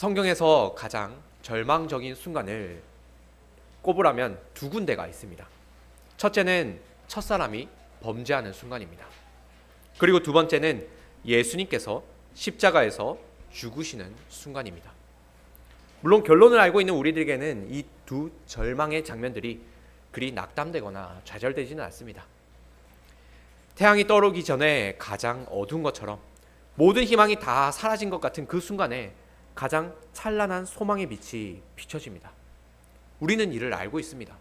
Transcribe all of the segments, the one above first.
성경에서 가장 절망적인 순간을 꼽으라면 두 군데가 있습니다. 첫째는 첫사람이 범죄하는 순간입니다. 그리고 두 번째는 예수님께서 십자가에서 죽으시는 순간입니다. 물론 결론을 알고 있는 우리들에게는 이 두 절망의 장면들이 그리 낙담되거나 좌절되지는 않습니다. 태양이 떠오르기 전에 가장 어두운 것처럼 모든 희망이 다 사라진 것 같은 그 순간에 가장 찬란한 소망의 빛이 비춰집니다. 우리는 이를 알고 있습니다.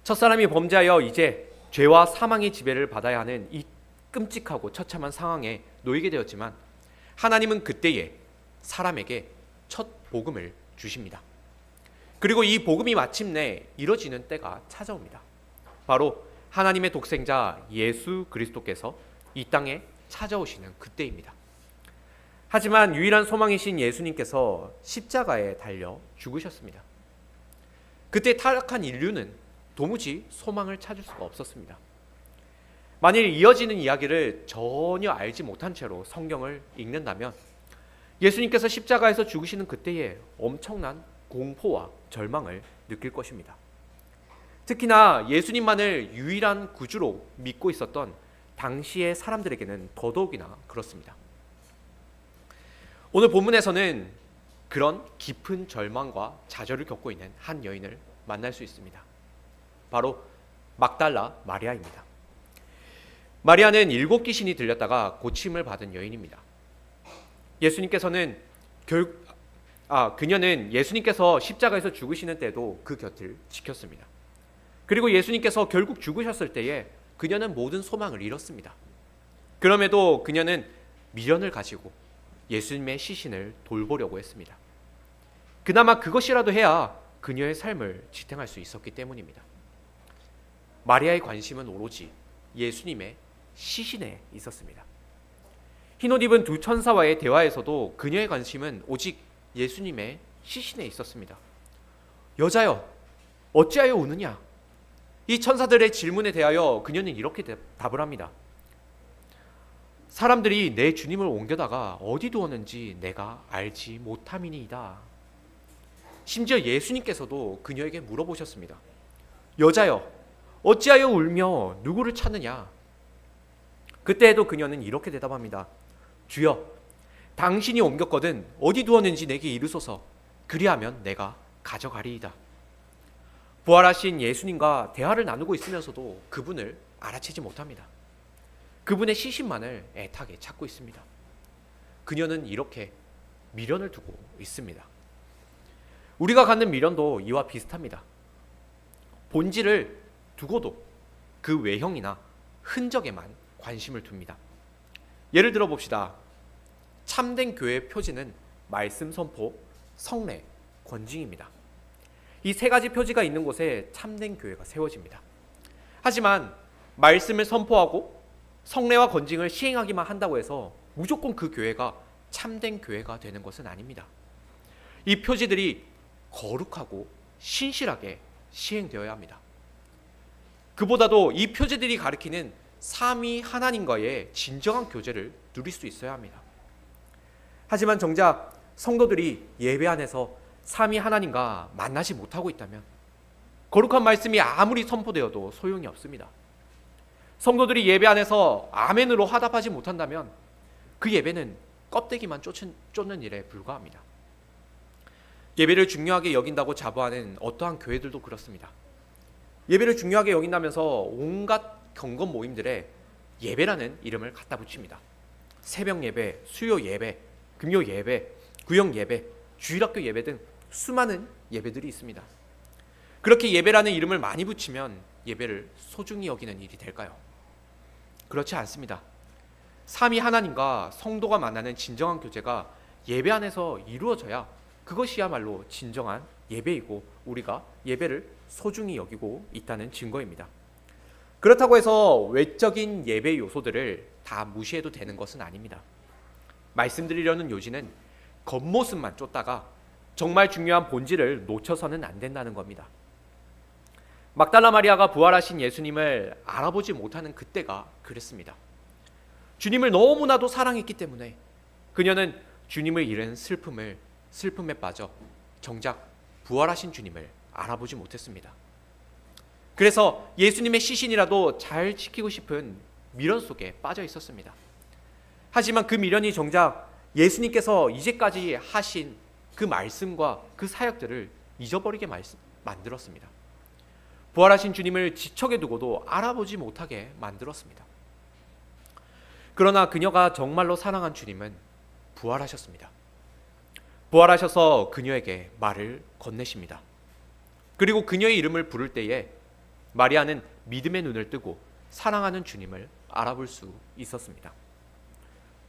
첫사람이 범죄하여 이제 죄와 사망의 지배를 받아야 하는 이 끔찍하고 처참한 상황에 놓이게 되었지만 하나님은 그때에 사람에게 첫 복음을 주십니다. 그리고 이 복음이 마침내 이뤄지는 때가 찾아옵니다. 바로 하나님의 독생자 예수 그리스도께서 이 땅에 찾아오시는 그때입니다. 하지만 유일한 소망이신 예수님께서 십자가에 달려 죽으셨습니다. 그때 타락한 인류는 도무지 소망을 찾을 수가 없었습니다. 만일 이어지는 이야기를 전혀 알지 못한 채로 성경을 읽는다면 예수님께서 십자가에서 죽으시는 그때에 엄청난 공포와 절망을 느낄 것입니다. 특히나 예수님만을 유일한 구주로 믿고 있었던 당시의 사람들에게는 더더욱이나 그렇습니다. 오늘 본문에서는 그런 깊은 절망과 좌절을 겪고 있는 한 여인을 만날 수 있습니다. 바로 막달라 마리아입니다. 마리아는 7 귀신이 들렸다가 고침을 받은 여인입니다. 그녀는 예수님께서 십자가에서 죽으시는 때도 그 곁을 지켰습니다. 그리고 예수님께서 결국 죽으셨을 때에 그녀는 모든 소망을 잃었습니다. 그럼에도 그녀는 미련을 가지고 예수님의 시신을 돌보려고 했습니다. 그나마 그것이라도 해야 그녀의 삶을 지탱할 수 있었기 때문입니다. 마리아의 관심은 오로지 예수님의 시신에 있었습니다. 흰옷 입은 두 천사와의 대화에서도 그녀의 관심은 오직 예수님의 시신에 있었습니다. 여자여, 어찌하여 우느냐? 이 천사들의 질문에 대하여 그녀는 이렇게 답을 합니다. 사람들이 내 주님을 옮겨다가 어디 두었는지 내가 알지 못함이니이다. 심지어 예수님께서도 그녀에게 물어보셨습니다. 여자여, 어찌하여 울며 누구를 찾느냐? 그때에도 그녀는 이렇게 대답합니다. 주여, 당신이 옮겼거든 어디 두었는지 내게 이르소서. 그리하면 내가 가져가리이다. 부활하신 예수님과 대화를 나누고 있으면서도 그분을 알아채지 못합니다. 그분의 시신만을 애타게 찾고 있습니다. 그녀는 이렇게 미련을 두고 있습니다. 우리가 갖는 미련도 이와 비슷합니다. 본질을 두고도 그 외형이나 흔적에만 관심을 둡니다. 예를 들어 봅시다. 참된 교회의 표지는 말씀 선포, 성례, 권징입니다. 이 세 가지 표지가 있는 곳에 참된 교회가 세워집니다. 하지만 말씀을 선포하고 성례와 권징을 시행하기만 한다고 해서 무조건 그 교회가 참된 교회가 되는 것은 아닙니다. 이 표지들이 거룩하고 신실하게 시행되어야 합니다. 그보다도 이 표지들이 가리키는 삼위 하나님과의 진정한 교제를 누릴 수 있어야 합니다. 하지만 정작 성도들이 예배 안에서 삼위 하나님과 만나지 못하고 있다면 거룩한 말씀이 아무리 선포되어도 소용이 없습니다. 성도들이 예배 안에서 아멘으로 화답하지 못한다면 그 예배는 껍데기만 쫓는 일에 불과합니다. 예배를 중요하게 여긴다고 자부하는 어떠한 교회들도 그렇습니다. 예배를 중요하게 여긴다면서 온갖 경건 모임들에 예배라는 이름을 갖다 붙입니다. 새벽 예배, 수요 예배, 금요 예배, 구역 예배, 주일학교 예배 등 수많은 예배들이 있습니다. 그렇게 예배라는 이름을 많이 붙이면 예배를 소중히 여기는 일이 될까요? 그렇지 않습니다. 삼위 하나님과 성도가 만나는 진정한 교제가 예배 안에서 이루어져야 그것이야말로 진정한 예배이고 우리가 예배를 소중히 여기고 있다는 증거입니다. 그렇다고 해서 외적인 예배 요소들을 다 무시해도 되는 것은 아닙니다. 말씀드리려는 요지는 겉모습만 쫓다가 정말 중요한 본질을 놓쳐서는 안 된다는 겁니다. 막달라 마리아가 부활하신 예수님을 알아보지 못하는 그때가 그랬습니다. 주님을 너무나도 사랑했기 때문에 그녀는 주님을 잃은 슬픔을 슬픔에 빠져 정작 부활하신 주님을 알아보지 못했습니다. 그래서 예수님의 시신이라도 잘 지키고 싶은 미련 속에 빠져 있었습니다. 하지만 그 미련이 정작 예수님께서 이제까지 하신 그 말씀과 그 사역들을 잊어버리게 만들었습니다. 부활하신 주님을 지척에 두고도 알아보지 못하게 만들었습니다. 그러나 그녀가 정말로 사랑한 주님은 부활하셨습니다. 부활하셔서 그녀에게 말을 건네십니다. 그리고 그녀의 이름을 부를 때에 마리아는 믿음의 눈을 뜨고 사랑하는 주님을 알아볼 수 있었습니다.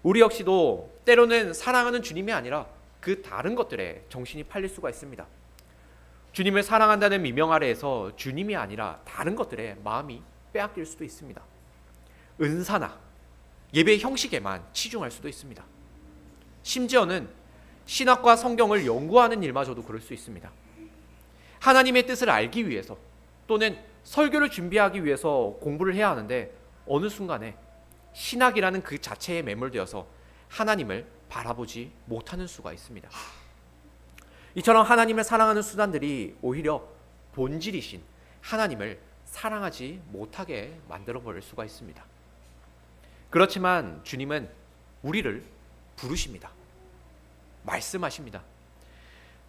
우리 역시도 때로는 사랑하는 주님이 아니라 그 다른 것들에 정신이 팔릴 수가 있습니다. 주님을 사랑한다는 미명 아래에서 주님이 아니라 다른 것들에 마음이 빼앗길 수도 있습니다. 은사나 예배의 형식에만 치중할 수도 있습니다. 심지어는 신학과 성경을 연구하는 일마저도 그럴 수 있습니다. 하나님의 뜻을 알기 위해서 또는 설교를 준비하기 위해서 공부를 해야 하는데 어느 순간에 신학이라는 그 자체에 매몰되어서 하나님을 바라보지 못하는 수가 있습니다. 이처럼 하나님을 사랑하는 수단들이 오히려 본질이신 하나님을 사랑하지 못하게 만들어버릴 수가 있습니다. 그렇지만 주님은 우리를 부르십니다. 말씀하십니다.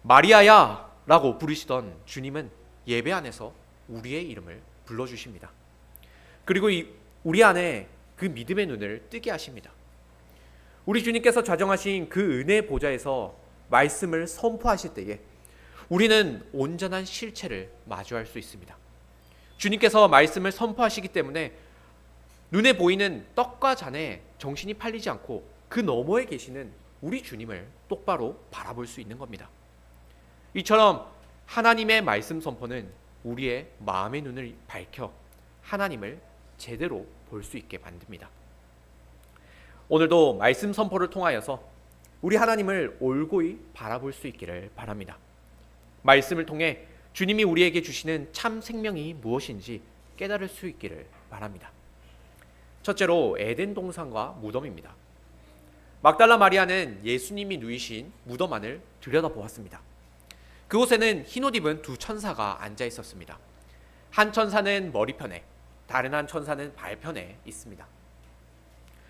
마리아야 라고 부르시던 주님은 예배 안에서 우리의 이름을 불러주십니다. 그리고 우리 안에 그 믿음의 눈을 뜨게 하십니다. 우리 주님께서 좌정하신 그 은혜의 보좌에서 말씀을 선포하실 때에 우리는 온전한 실체를 마주할 수 있습니다. 주님께서 말씀을 선포하시기 때문에 눈에 보이는 떡과 잔에 정신이 팔리지 않고 그 너머에 계시는 우리 주님을 똑바로 바라볼 수 있는 겁니다. 이처럼 하나님의 말씀 선포는 우리의 마음의 눈을 밝혀 하나님을 제대로 볼 수 있게 만듭니다. 오늘도 말씀 선포를 통하여서 우리 하나님을 올고이 바라볼 수 있기를 바랍니다. 말씀을 통해 주님이 우리에게 주시는 참 생명이 무엇인지 깨달을 수 있기를 바랍니다. 첫째로 에덴 동산과 무덤입니다. 막달라 마리아는 예수님이 누이신 무덤 안을 들여다보았습니다. 그곳에는 흰옷 입은 두 천사가 앉아 있었습니다. 한 천사는 머리편에, 다른 한 천사는 발편에 있습니다.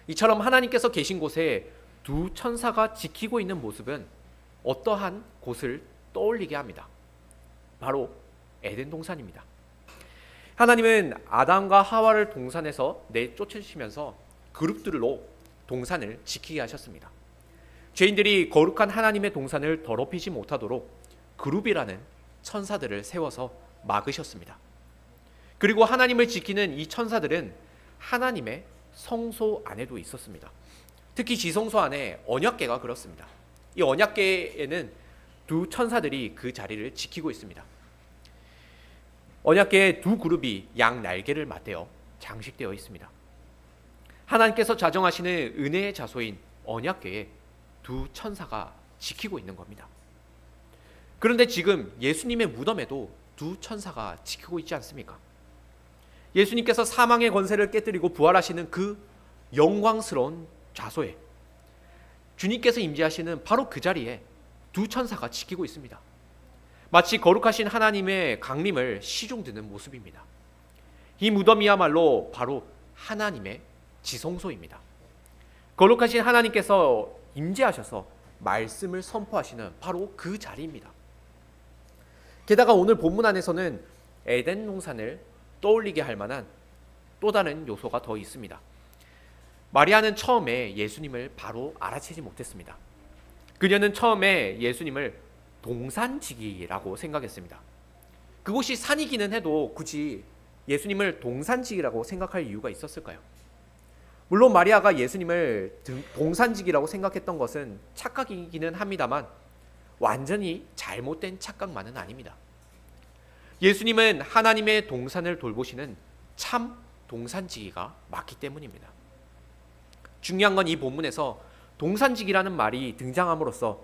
이처럼 하나님께서 계신 곳에 두 천사가 지키고 있는 모습은 어떠한 곳을 떠올리게 합니다. 바로 에덴 동산입니다. 하나님은 아담과 하와를 동산에서 내쫓으시면서 그룹들로 동산을 지키게 하셨습니다. 죄인들이 거룩한 하나님의 동산을 더럽히지 못하도록 그룹이라는 천사들을 세워서 막으셨습니다. 그리고 하나님을 지키는 이 천사들은 하나님의 성소 안에도 있었습니다. 특히 지성소 안에 언약궤가 그렇습니다. 이 언약궤에는 두 천사들이 그 자리를 지키고 있습니다. 언약궤의 두 그룹이 양 날개를 맞대어 장식되어 있습니다. 하나님께서 자정하시는 은혜의 자소인 언약궤에 두 천사가 지키고 있는 겁니다. 그런데 지금 예수님의 무덤에도 두 천사가 지키고 있지 않습니까? 예수님께서 사망의 권세를 깨뜨리고 부활하시는 그 영광스러운 좌소에 주님께서 임재하시는 바로 그 자리에 두 천사가 지키고 있습니다. 마치 거룩하신 하나님의 강림을 시중드는 모습입니다. 이 무덤이야말로 바로 하나님의 지성소입니다. 거룩하신 하나님께서 임재하셔서 말씀을 선포하시는 바로 그 자리입니다. 게다가 오늘 본문 안에서는 에덴 동산을 떠올리게 할 만한 또 다른 요소가 더 있습니다. 마리아는 처음에 예수님을 바로 알아채지 못했습니다. 그녀는 처음에 예수님을 동산지기라고 생각했습니다. 그곳이 산이기는 해도 굳이 예수님을 동산지기라고 생각할 이유가 있었을까요? 물론 마리아가 예수님을 동산지기라고 생각했던 것은 착각이기는 합니다만 완전히 잘못된 착각만은 아닙니다. 예수님은 하나님의 동산을 돌보시는 참 동산지기가 맞기 때문입니다. 중요한 건 이 본문에서 동산지기라는 말이 등장함으로써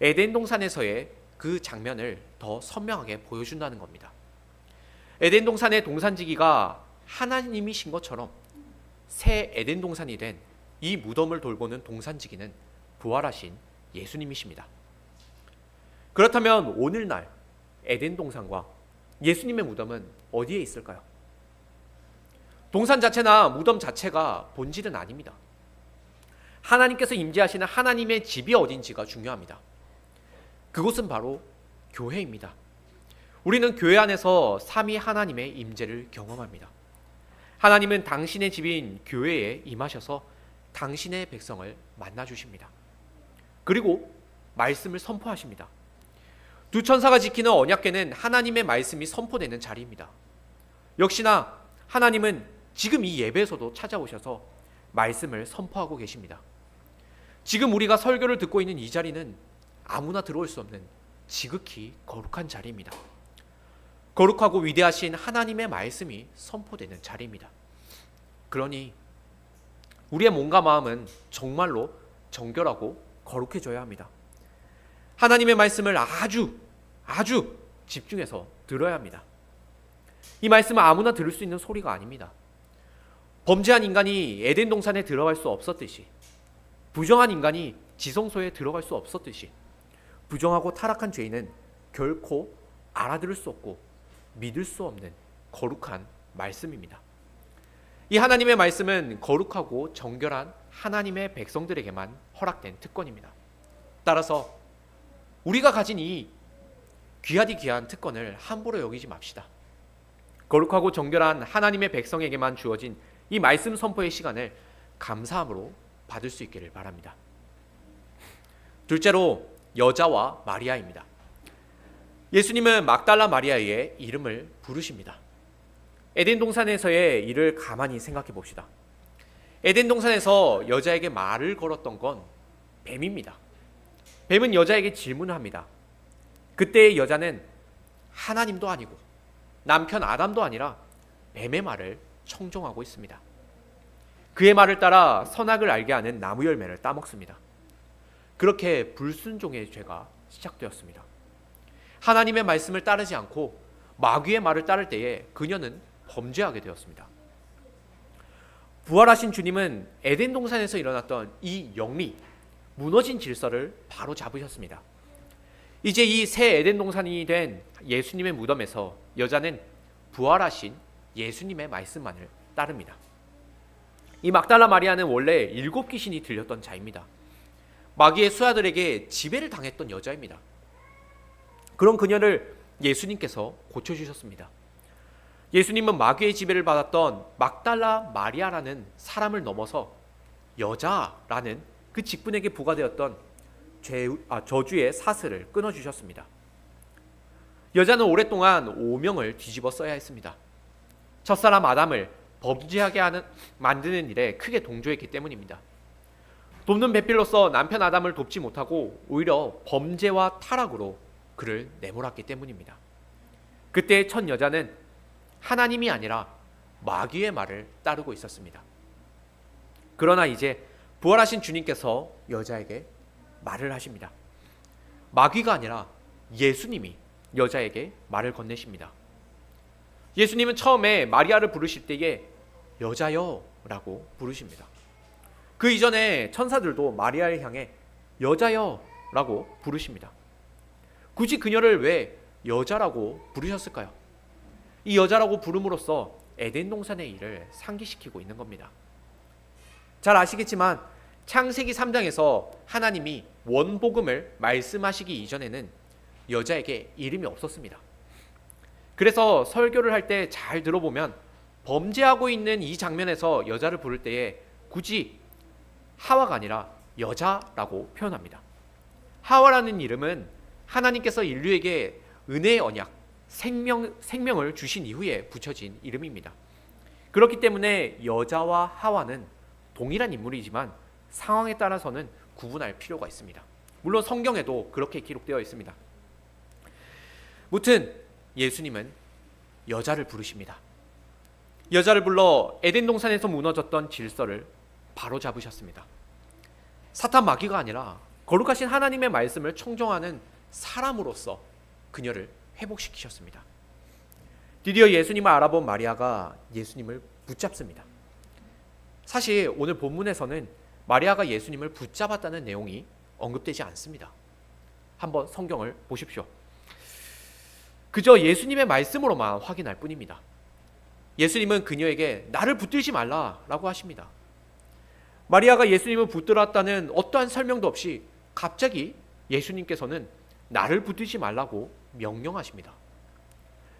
에덴 동산에서의 그 장면을 더 선명하게 보여준다는 겁니다. 에덴 동산의 동산지기가 하나님이신 것처럼 새 에덴 동산이 된 이 무덤을 돌보는 동산지기는 부활하신 예수님이십니다. 그렇다면 오늘날 에덴 동산과 예수님의 무덤은 어디에 있을까요? 동산 자체나 무덤 자체가 본질은 아닙니다. 하나님께서 임재하시는 하나님의 집이 어딘지가 중요합니다. 그곳은 바로 교회입니다. 우리는 교회 안에서 삼위 하나님의 임재를 경험합니다. 하나님은 당신의 집인 교회에 임하셔서 당신의 백성을 만나주십니다. 그리고 말씀을 선포하십니다. 두 천사가 지키는 언약궤는 하나님의 말씀이 선포되는 자리입니다. 역시나 하나님은 지금 이 예배에서도 찾아오셔서 말씀을 선포하고 계십니다. 지금 우리가 설교를 듣고 있는 이 자리는 아무나 들어올 수 없는 지극히 거룩한 자리입니다. 거룩하고 위대하신 하나님의 말씀이 선포되는 자리입니다. 그러니 우리의 몸과 마음은 정말로 정결하고 거룩해져야 합니다. 하나님의 말씀을 아주 집중해서 들어야 합니다. 이 말씀은 아무나 들을 수 있는 소리가 아닙니다. 범죄한 인간이 에덴 동산에 들어갈 수 없었듯이, 부정한 인간이 지성소에 들어갈 수 없었듯이, 부정하고 타락한 죄인은 결코 알아들을 수 없고 믿을 수 없는 거룩한 말씀입니다. 이 하나님의 말씀은 거룩하고 정결한 하나님의 백성들에게만 허락된 특권입니다. 따라서 우리가 가진 이 귀하디 귀한 특권을 함부로 여기지 맙시다. 거룩하고 정결한 하나님의 백성에게만 주어진 이 말씀 선포의 시간을 감사함으로 받을 수 있기를 바랍니다. 둘째로 여자와 마리아입니다. 예수님은 막달라 마리아의 이름을 부르십니다. 에덴 동산에서의 일을 가만히 생각해 봅시다. 에덴 동산에서 여자에게 말을 걸었던 건 뱀입니다. 뱀은 여자에게 질문을 합니다. 그때의 여자는 하나님도 아니고 남편 아담도 아니라 뱀의 말을 청종하고 있습니다. 그의 말을 따라 선악을 알게 하는 나무 열매를 따먹습니다. 그렇게 불순종의 죄가 시작되었습니다. 하나님의 말씀을 따르지 않고 마귀의 말을 따를 때에 그녀는 범죄하게 되었습니다. 부활하신 주님은 에덴 동산에서 일어났던 이 영리, 무너진 질서를 바로 잡으셨습니다. 이제 이 새 에덴 동산이 된 예수님의 무덤에서 여자는 부활하신 예수님의 말씀만을 따릅니다. 이 막달라 마리아는 원래 7 귀신이 들렸던 자입니다. 마귀의 수하들에게 지배를 당했던 여자입니다. 그런 그녀를 예수님께서 고쳐주셨습니다. 예수님은 마귀의 지배를 받았던 막달라 마리아라는 사람을 넘어서 여자라는 그 직분에게 부과되었던 저주의 사슬을 끊어주셨습니다. 여자는 오랫동안 오명을 뒤집어 써야 했습니다. 첫사람 아담을 범죄하게 만드는 일에 크게 동조했기 때문입니다. 돕는 배필로서 남편 아담을 돕지 못하고 오히려 범죄와 타락으로 그를 내몰았기 때문입니다. 그때의 첫 여자는 하나님이 아니라 마귀의 말을 따르고 있었습니다. 그러나 이제 부활하신 주님께서 여자에게 말을 하십니다. 마귀가 아니라 예수님이 여자에게 말을 건네십니다. 예수님은 처음에 마리아를 부르실 때에 여자여 라고 부르십니다. 그 이전에 천사들도 마리아를 향해 여자여 라고 부르십니다. 굳이 그녀를 왜 여자라고 부르셨을까요? 이 여자라고 부름으로써 에덴 동산의 일을 상기시키고 있는 겁니다. 잘 아시겠지만 창세기 3장에서 하나님이 원복음을 말씀하시기 이전에는 여자에게 이름이 없었습니다. 그래서 설교를 할 때 잘 들어보면 범죄하고 있는 이 장면에서 여자를 부를 때에 굳이 하와가 아니라 여자라고 표현합니다. 하와라는 이름은 하나님께서 인류에게 은혜의 언약, 생명을 주신 이후에 붙여진 이름입니다. 그렇기 때문에 여자와 하와는 동일한 인물이지만 상황에 따라서는 구분할 필요가 있습니다. 물론 성경에도 그렇게 기록되어 있습니다. 무튼 예수님은 여자를 부르십니다. 여자를 불러 에덴 동산에서 무너졌던 질서를 바로잡으셨습니다. 사탄 마귀가 아니라 거룩하신 하나님의 말씀을 청정하는 사람으로서 그녀를 회복시키셨습니다. 드디어 예수님을 알아본 마리아가 예수님을 붙잡습니다. 사실 오늘 본문에서는 마리아가 예수님을 붙잡았다는 내용이 언급되지 않습니다. 한번 성경을 보십시오. 그저 예수님의 말씀으로만 확인할 뿐입니다. 예수님은 그녀에게 나를 붙들지 말라라고 하십니다. 마리아가 예수님을 붙들었다는 어떠한 설명도 없이 갑자기 예수님께서는 나를 붙들지 말라고 명령하십니다.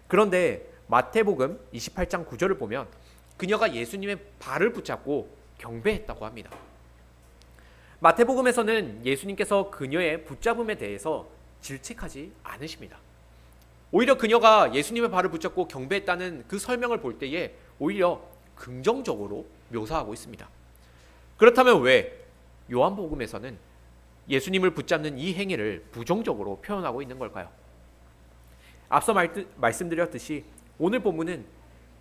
그런데 마태복음 28장 9절을 보면 그녀가 예수님의 발을 붙잡고 경배했다고 합니다. 마태복음에서는 예수님께서 그녀의 붙잡음에 대해서 질책하지 않으십니다. 오히려 그녀가 예수님의 발을 붙잡고 경배했다는 그 설명을 볼 때에 오히려 긍정적으로 묘사하고 있습니다. 그렇다면 왜 요한복음에서는 예수님을 붙잡는 이 행위를 부정적으로 표현하고 있는 걸까요? 앞서 말씀드렸듯이 오늘 본문은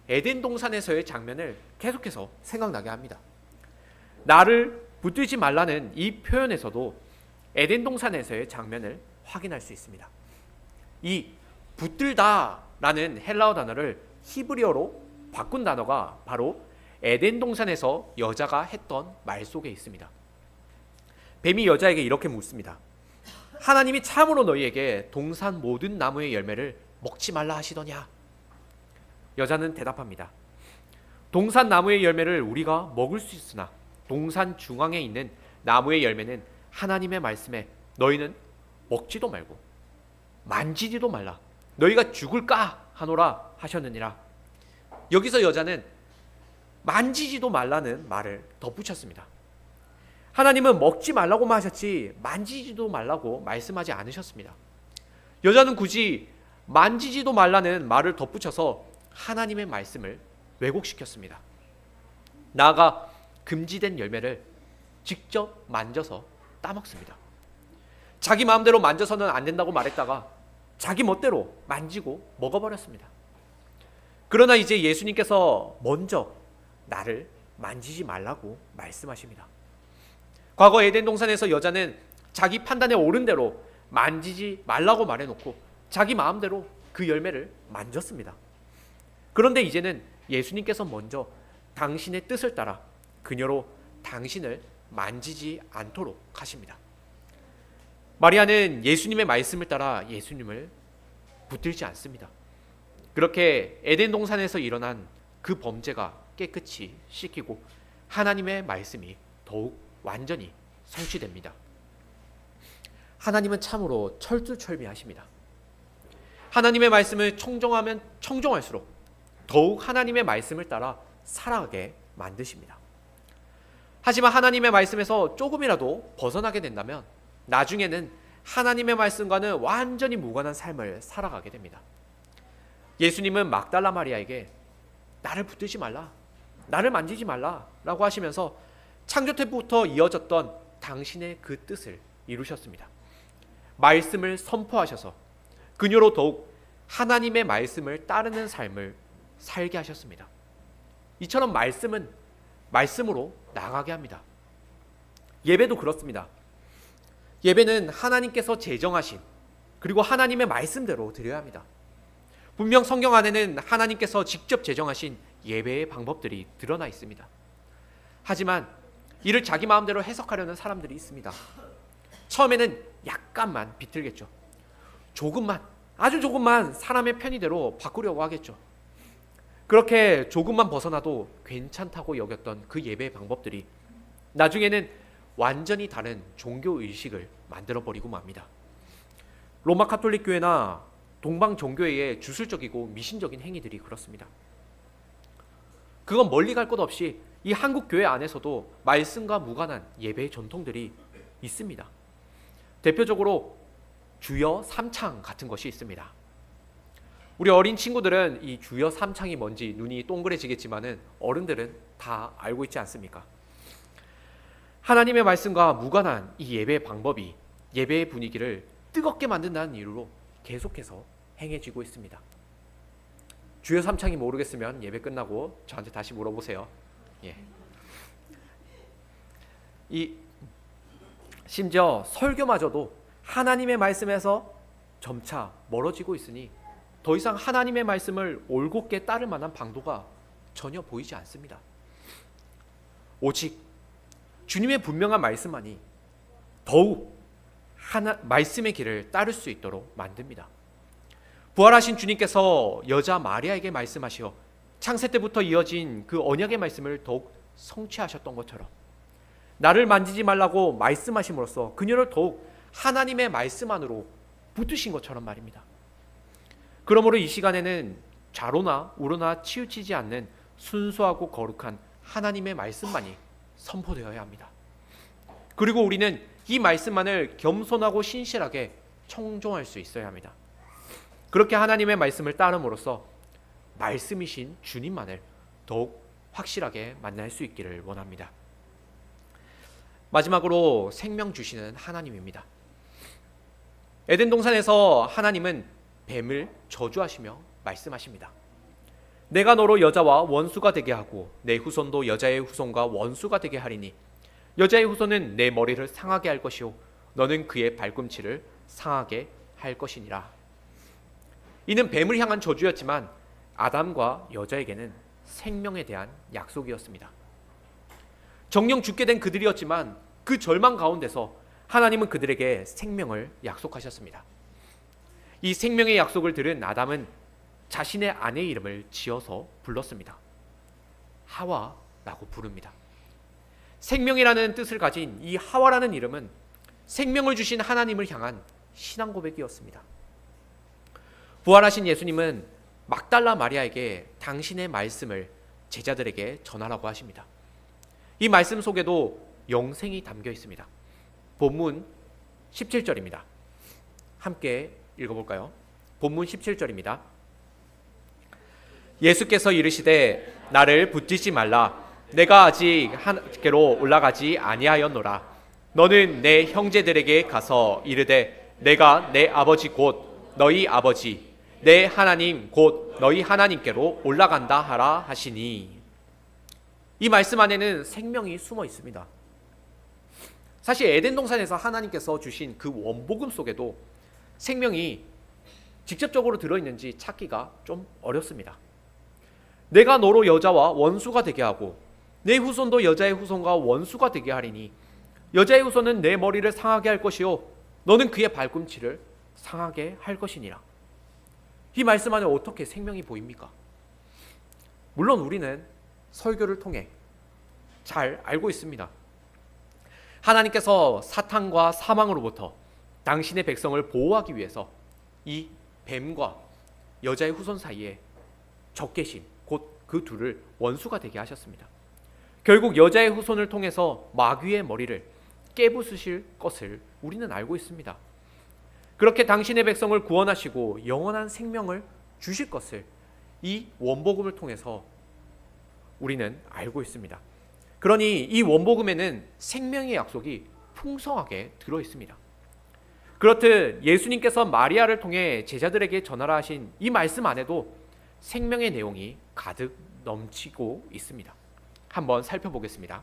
에덴 동산에서의 장면을 계속해서 생각나게 합니다. 나를 붙들지 말라는 이 표현에서도 에덴 동산에서의 장면을 확인할 수 있습니다. 이 붙들다라는 헬라어 단어를 히브리어로 바꾼 단어가 바로 에덴 동산에서 여자가 했던 말 속에 있습니다. 뱀이 여자에게 이렇게 묻습니다. 하나님이 참으로 너희에게 동산 모든 나무의 열매를 먹지 말라 하시더냐? 여자는 대답합니다. 동산 나무의 열매를 우리가 먹을 수 있으나 동산 중앙에 있는 나무의 열매는 하나님의 말씀에 너희는 먹지도 말고 만지지도 말라. 너희가 죽을까 하노라 하셨느니라. 여기서 여자는 만지지도 말라는 말을 덧붙였습니다. 하나님은 먹지 말라고만 하셨지 만지지도 말라고 말씀하지 않으셨습니다. 여자는 굳이 만지지도 말라는 말을 덧붙여서 하나님의 말씀을 왜곡시켰습니다. 나아가 금지된 열매를 직접 만져서 따먹습니다. 자기 마음대로 만져서는 안 된다고 말했다가 자기 멋대로 만지고 먹어버렸습니다. 그러나 이제 예수님께서 먼저 나를 만지지 말라고 말씀하십니다. 과거 에덴 동산에서 여자는 자기 판단에 옳은 대로 만지지 말라고 말해놓고 자기 마음대로 그 열매를 만졌습니다. 그런데 이제는 예수님께서 먼저 당신의 뜻을 따라 그녀로 당신을 만지지 않도록 하십니다. 마리아는 예수님의 말씀을 따라 예수님을 붙들지 않습니다. 그렇게 에덴 동산에서 일어난 그 범죄가 깨끗이 씻기고 하나님의 말씀이 더욱 완전히 성취됩니다. 하나님은 참으로 철두철미하십니다. 하나님의 말씀을 청정하면 청정할수록 더욱 하나님의 말씀을 따라 살아가게 만드십니다. 하지만 하나님의 말씀에서 조금이라도 벗어나게 된다면 나중에는 하나님의 말씀과는 완전히 무관한 삶을 살아가게 됩니다. 예수님은 막달라 마리아에게 나를 붙들지 말라, 나를 만지지 말라 라고 하시면서 창조 때부터 이어졌던 당신의 그 뜻을 이루셨습니다. 말씀을 선포하셔서 그녀로 더욱 하나님의 말씀을 따르는 삶을 살게 하셨습니다. 이처럼 말씀은 말씀으로 나가게 합니다. 예배도 그렇습니다. 예배는 하나님께서 제정하신 그리고 하나님의 말씀대로 드려야 합니다. 분명 성경 안에는 하나님께서 직접 제정하신 예배의 방법들이 드러나 있습니다. 하지만 이를 자기 마음대로 해석하려는 사람들이 있습니다. 처음에는 약간만 비틀겠죠. 조금만, 아주 조금만 사람의 편의대로 바꾸려고 하겠죠. 그렇게 조금만 벗어나도 괜찮다고 여겼던 그 예배의 방법들이 나중에는 완전히 다른 종교의식을 만들어버리고 맙니다. 로마 가톨릭 교회나 동방 종교회의 주술적이고 미신적인 행위들이 그렇습니다. 그건 멀리 갈 것 없이 이 한국 교회 안에서도 말씀과 무관한 예배의 전통들이 있습니다. 대표적으로 주여 삼창 같은 것이 있습니다. 우리 어린 친구들은 이 주여 삼창이 뭔지 눈이 동그래지겠지만은 어른들은 다 알고 있지 않습니까? 하나님의 말씀과 무관한 이 예배의 방법이 예배의 분위기를 뜨겁게 만든다는 이유로 계속해서 행해지고 있습니다. 주여 삼창이 모르겠으면 예배 끝나고 저한테 다시 물어보세요. 예. 심지어 설교마저도 하나님의 말씀에서 점차 멀어지고 있으니 더 이상 하나님의 말씀을 올곧게 따를 만한 방도가 전혀 보이지 않습니다. 오직 주님의 분명한 말씀만이 더욱 말씀의 길을 따를 수 있도록 만듭니다. 부활하신 주님께서 여자 마리아에게 말씀하시어 창세 때부터 이어진 그 언약의 말씀을 더욱 성취하셨던 것처럼 나를 만지지 말라고 말씀하심으로써 그녀를 더욱 하나님의 말씀 안으로 붙드신 것처럼 말입니다. 그러므로 이 시간에는 좌로나 우로나 치우치지 않는 순수하고 거룩한 하나님의 말씀만이 선포되어야 합니다. 그리고 우리는 이 말씀만을 겸손하고 신실하게 청종할 수 있어야 합니다. 그렇게 하나님의 말씀을 따름으로써 말씀이신 주님만을 더욱 확실하게 만날 수 있기를 원합니다. 마지막으로 생명 주시는 하나님입니다. 에덴 동산에서 하나님은 뱀을 저주하시며 말씀하십니다. 내가 너로 여자와 원수가 되게 하고 내 후손도 여자의 후손과 원수가 되게 하리니 여자의 후손은 내 머리를 상하게 할 것이요 너는 그의 발꿈치를 상하게 할 것이니라. 이는 뱀을 향한 저주였지만 아담과 여자에게는 생명에 대한 약속이었습니다. 정령 죽게 된 그들이었지만 그 절망 가운데서 하나님은 그들에게 생명을 약속하셨습니다. 이 생명의 약속을 들은 아담은 자신의 아내의 이름을 지어서 불렀습니다. 하와라고 부릅니다. 생명이라는 뜻을 가진 이 하와라는 이름은 생명을 주신 하나님을 향한 신앙 고백이었습니다. 부활하신 예수님은 막달라 마리아에게 당신의 말씀을 제자들에게 전하라고 하십니다. 이 말씀 속에도 영생이 담겨 있습니다. 본문 17절입니다. 함께 읽어볼까요? 본문 17절입니다. 예수께서 이르시되 나를 붙들지 말라. 내가 아직 하늘께로 올라가지 아니하였노라. 너는 내 형제들에게 가서 이르되 내가 내 아버지 곧 너희 아버지 내 하나님 곧 너희 하나님께로 올라간다 하라 하시니. 이 말씀 안에는 생명이 숨어 있습니다. 사실 에덴 동산에서 하나님께서 주신 그 원복음 속에도 생명이 직접적으로 들어있는지 찾기가 좀 어렵습니다. 내가 너로 여자와 원수가 되게 하고 내 후손도 여자의 후손과 원수가 되게 하리니 여자의 후손은 내 머리를 상하게 할 것이요 너는 그의 발꿈치를 상하게 할 것이니라. 이 말씀 안에 어떻게 생명이 보입니까? 물론 우리는 설교를 통해 잘 알고 있습니다. 하나님께서 사탄과 사망으로부터 당신의 백성을 보호하기 위해서 이 뱀과 여자의 후손 사이에 적개심, 곧 그 둘을 원수가 되게 하셨습니다. 결국 여자의 후손을 통해서 마귀의 머리를 깨부수실 것을 우리는 알고 있습니다. 그렇게 당신의 백성을 구원하시고 영원한 생명을 주실 것을 이 원복음을 통해서 우리는 알고 있습니다. 그러니 이 원복음에는 생명의 약속이 풍성하게 들어있습니다. 그렇듯 예수님께서 마리아를 통해 제자들에게 전하라 하신 이 말씀 안에도 생명의 내용이 가득 넘치고 있습니다. 한번 살펴보겠습니다.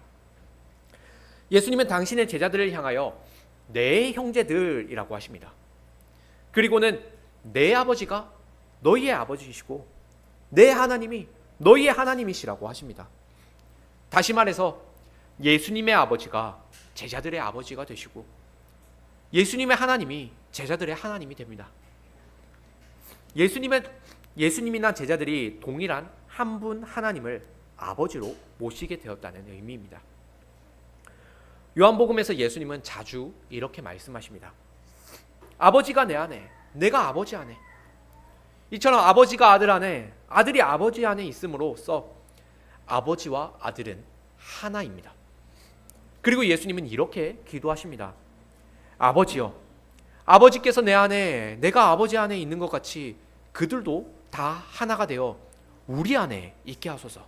예수님은 당신의 제자들을 향하여 내 형제들이라고 하십니다. 그리고는 내 아버지가 너희의 아버지이시고 내 하나님이 너희의 하나님이시라고 하십니다. 다시 말해서 예수님의 아버지가 제자들의 아버지가 되시고 예수님의 하나님이 제자들의 하나님이 됩니다. 예수님이나 제자들이 동일한 한 분 하나님을 아버지로 모시게 되었다는 의미입니다. 요한복음에서 예수님은 자주 이렇게 말씀하십니다. 아버지가 내 안에, 내가 아버지 안에. 이처럼 아버지가 아들 안에, 아들이 아버지 안에 있음으로써 아버지와 아들은 하나입니다. 그리고 예수님은 이렇게 기도하십니다. 아버지여, 아버지께서 내 안에, 내가 아버지 안에 있는 것 같이 그들도 다 하나가 되어 우리 안에 있게 하소서.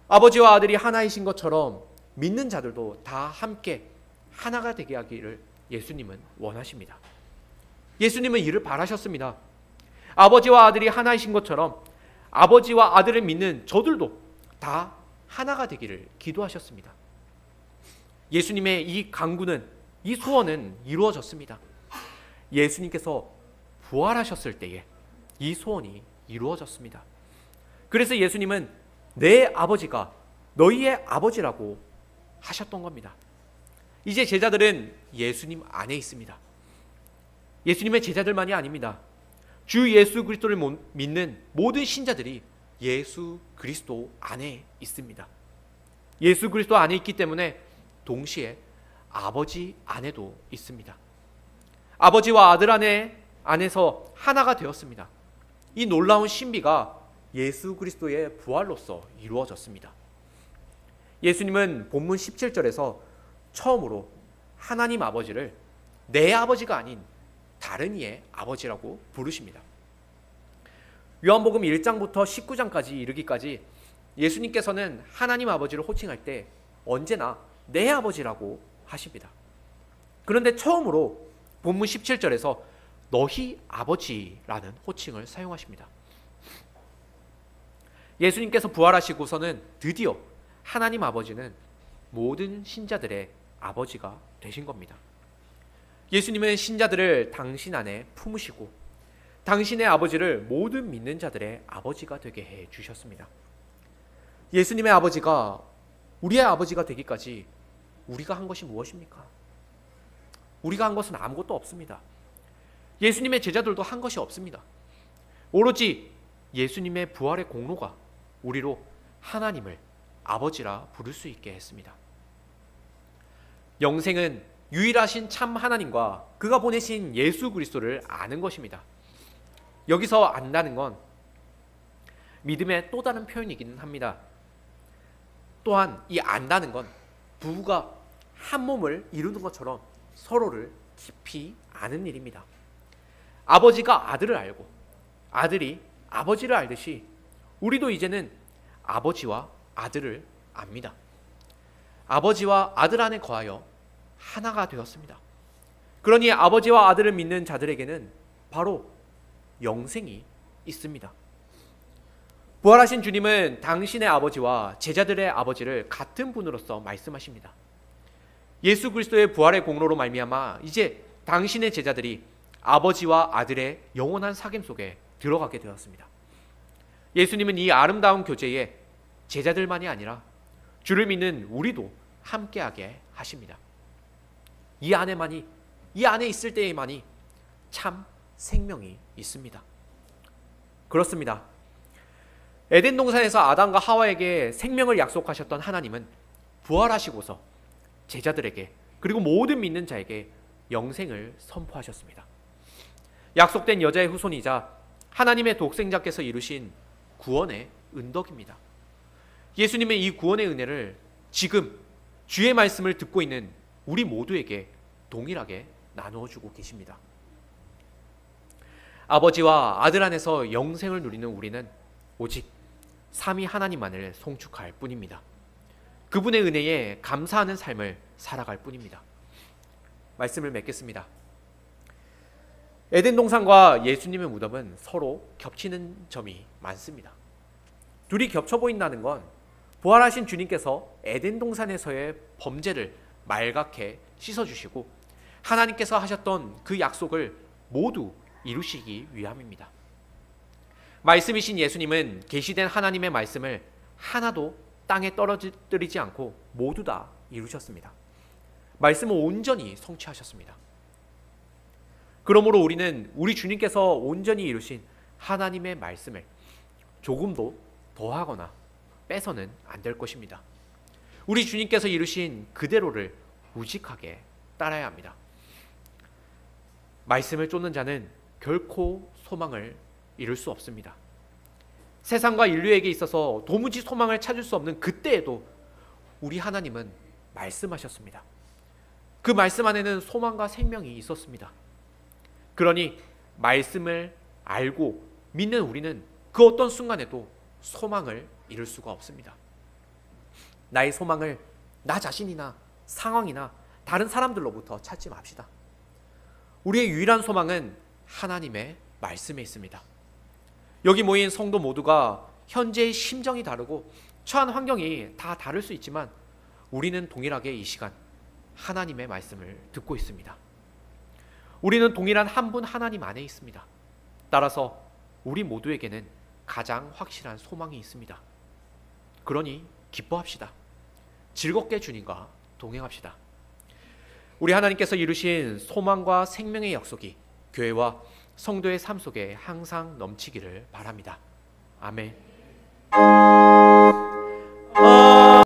아버지와 아들이 하나이신 것처럼 믿는 자들도 다 함께 하나가 되게 하기를 예수님은 원하십니다. 예수님은 이를 바라셨습니다. 아버지와 아들이 하나이신 것처럼 아버지와 아들을 믿는 저들도 다 하나가 되기를 기도하셨습니다. 예수님의 이 간구는, 이 소원은 이루어졌습니다. 예수님께서 부활하셨을 때에 이 소원이 이루어졌습니다. 그래서 예수님은 내 아버지가 너희의 아버지라고 하셨던 겁니다. 이제 제자들은 예수님 안에 있습니다. 예수님의 제자들만이 아닙니다. 주 예수 그리스도를 믿는 모든 신자들이 예수 그리스도 안에 있습니다. 예수 그리스도 안에 있기 때문에 동시에 아버지 안에도 있습니다. 아버지와 아들 안에서 하나가 되었습니다. 이 놀라운 신비가 예수 그리스도의 부활로서 이루어졌습니다. 예수님은 본문 17절에서 처음으로 하나님 아버지를 내 아버지가 아닌 다른 이의 아버지라고 부르십니다. 요한복음 1장부터 19장까지 이르기까지 예수님께서는 하나님 아버지를 호칭할 때 언제나 내 아버지라고 하십니다. 그런데 처음으로 본문 17절에서 너희 아버지라는 호칭을 사용하십니다. 예수님께서 부활하시고서는 드디어 하나님 아버지는 모든 신자들의 아버지가 되신 겁니다. 예수님은 신자들을 당신 안에 품으시고 당신의 아버지를 모든 믿는 자들의 아버지가 되게 해 주셨습니다. 예수님의 아버지가 우리의 아버지가 되기까지 우리가 한 것이 무엇입니까? 우리가 한 것은 아무것도 없습니다. 예수님의 제자들도 한 것이 없습니다. 오로지 예수님의 부활의 공로가 우리로 하나님을 아버지라 부를 수 있게 했습니다. 영생은 유일하신 참 하나님과 그가 보내신 예수 그리스도를 아는 것입니다. 여기서 안다는 건 믿음의 또 다른 표현이기는 합니다. 또한 이 안다는 건 부부가 한 몸을 이루는 것처럼 서로를 깊이 아는 일입니다. 아버지가 아들을 알고 아들이 아버지를 알듯이 우리도 이제는 아버지와 아들을 압니다. 아버지와 아들 안에 거하여 하나가 되었습니다. 그러니 아버지와 아들을 믿는 자들에게는 바로 영생이 있습니다. 부활하신 주님은 당신의 아버지와 제자들의 아버지를 같은 분으로서 말씀하십니다. 예수 그리스도의 부활의 공로로 말미암아 이제 당신의 제자들이 아버지와 아들의 영원한 사귐 속에 들어가게 되었습니다. 예수님은 이 아름다운 교제에 제자들만이 아니라 주를 믿는 우리도 함께하게 하십니다. 이 안에 있을 때에만이 참 생명이 있습니다. 그렇습니다. 에덴 동산에서 아담과 하와에게 생명을 약속하셨던 하나님은 부활하시고서 제자들에게 그리고 모든 믿는 자에게 영생을 선포하셨습니다. 약속된 여자의 후손이자 하나님의 독생자께서 이루신 구원의 은덕입니다. 예수님의 이 구원의 은혜를 지금 주의 말씀을 듣고 있는 우리 모두에게 동일하게 나누어 주고 계십니다. 아버지와 아들 안에서 영생을 누리는 우리는 오직 삼위 하나님만을 송축할 뿐입니다. 그분의 은혜에 감사하는 삶을 살아갈 뿐입니다. 말씀을 맺겠습니다. 에덴 동산과 예수님의 무덤은 서로 겹치는 점이 많습니다. 둘이 겹쳐 보인다는 건 부활하신 주님께서 에덴 동산에서의 범죄를 말갛게 씻어주시고 하나님께서 하셨던 그 약속을 모두 이루시기 위함입니다. 말씀이신 예수님은 계시된 하나님의 말씀을 하나도 땅에 떨어뜨리지 않고 모두 다 이루셨습니다. 말씀을 온전히 성취하셨습니다. 그러므로 우리는 우리 주님께서 온전히 이루신 하나님의 말씀을 조금도 더하거나 빼서는 안 될 것입니다. 우리 주님께서 이루신 그대로를 우직하게 따라야 합니다. 말씀을 쫓는 자는 결코 소망을 이룰 수 없습니다. 세상과 인류에게 있어서 도무지 소망을 찾을 수 없는 그때에도 우리 하나님은 말씀하셨습니다. 그 말씀 안에는 소망과 생명이 있었습니다. 그러니 말씀을 알고 믿는 우리는 그 어떤 순간에도 소망을 이룰 수가 없습니다. 나의 소망을 나 자신이나 상황이나 다른 사람들로부터 찾지 맙시다. 우리의 유일한 소망은 하나님의 말씀에 있습니다. 여기 모인 성도 모두가 현재의 심정이 다르고 처한 환경이 다 다를 수 있지만 우리는 동일하게 이 시간 하나님의 말씀을 듣고 있습니다. 우리는 동일한 한 분 하나님 안에 있습니다. 따라서 우리 모두에게는 가장 확실한 소망이 있습니다. 그러니 기뻐합시다. 즐겁게 주님과 동행합시다. 우리 하나님께서 이루신 소망과 생명의 약속이 교회와 성도의 삶 속에 항상 넘치기를 바랍니다. 아멘.